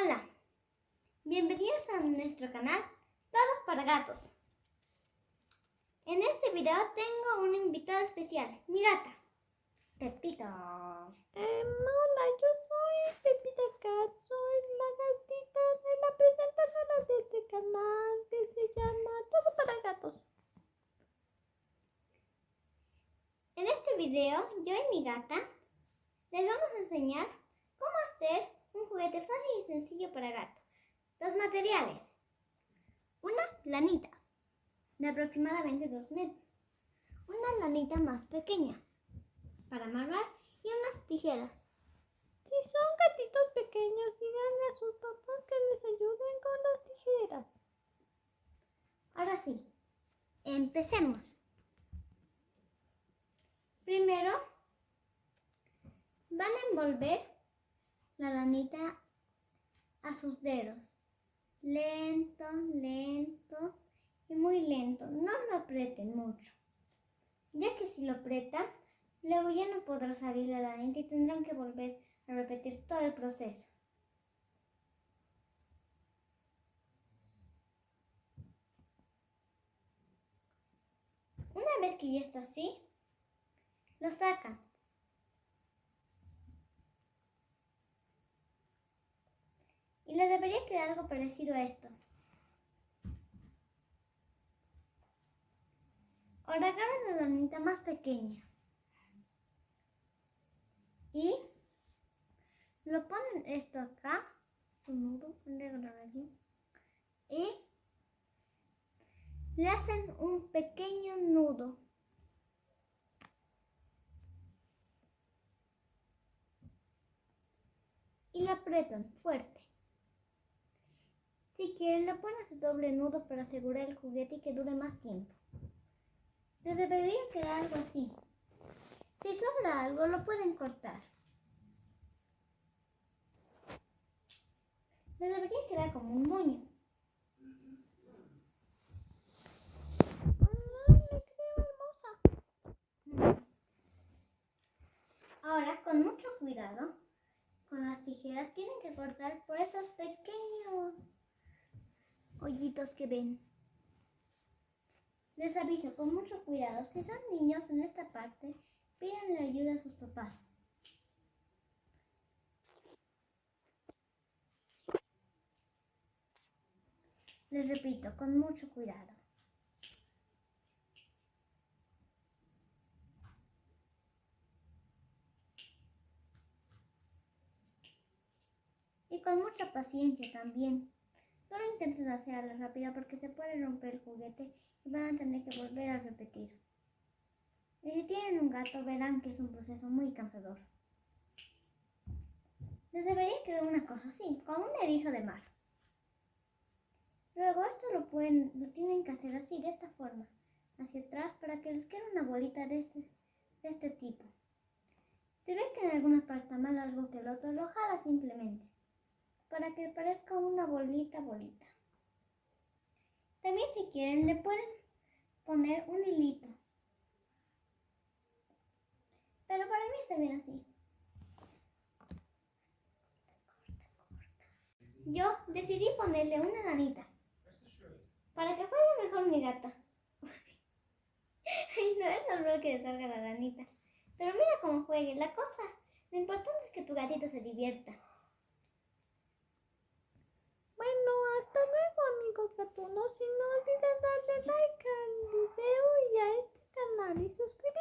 Hola, bienvenidos a nuestro canal Todos para Gatos. En este video tengo un invitado especial, mi gata, Pepita. Hola, yo soy Pepita Cat, soy la gatita de la presentadora de este canal que se llama Todo para Gatos. En este video, yo y mi gata les vamos a enseñar cómo hacer un juguete fácil y sencillo para gato. Los materiales: una lanita de aproximadamente 2 metros, una lanita más pequeña para amarrar y unas tijeras. Si son gatitos pequeños, díganle a sus papás que les ayuden con las tijeras. Ahora sí, empecemos. Primero van a envolver la lanita a sus dedos. Lento, lento y muy lento. No lo aprieten mucho, ya que si lo aprietan, luego ya no podrá salir la lanita y tendrán que volver a repetir todo el proceso. Una vez que ya está así, lo sacan. Y les debería quedar algo parecido a esto. Ahora agarran la lanita más pequeña y lo ponen esto acá, su nudo, y le hacen un pequeño nudo. Y lo aprietan fuerte. Si quieren, le pueden hacer doble nudo para asegurar el juguete y que dure más tiempo. Les debería quedar algo así. Si sobra algo, lo pueden cortar. Les debería quedar como un moño. Me creo hermosa. Ahora, con mucho cuidado, con las tijeras tienen que cortar por estos pequeños hoyitos que ven. Les aviso, con mucho cuidado, si son niños en esta parte, pídanle ayuda a sus papás. Les repito, con mucho cuidado. Y con mucha paciencia también. No lo intenten hacer a la rápida porque se puede romper el juguete y van a tener que volver a repetir. Y si tienen un gato, verán que es un proceso muy cansador. Les debería quedar una cosa así, como un erizo de mar. Luego esto lo tienen que hacer así, de esta forma, hacia atrás, para que les quede una bolita de este tipo. Si ven que en alguna parte está más largo que el otro, lo jala simplemente, para que parezca una bolita. También si quieren le pueden poner un hilito, pero para mí está bien así. Yo decidí ponerle una lanita, para que juegue mejor mi gata. Ay, no es normal que le salga la lanita, pero mira cómo juegue. Lo importante es que tu gatito se divierta. Bueno, hasta luego, amigos gatunos. Y no olviden darle like al video y a este canal y suscribirse.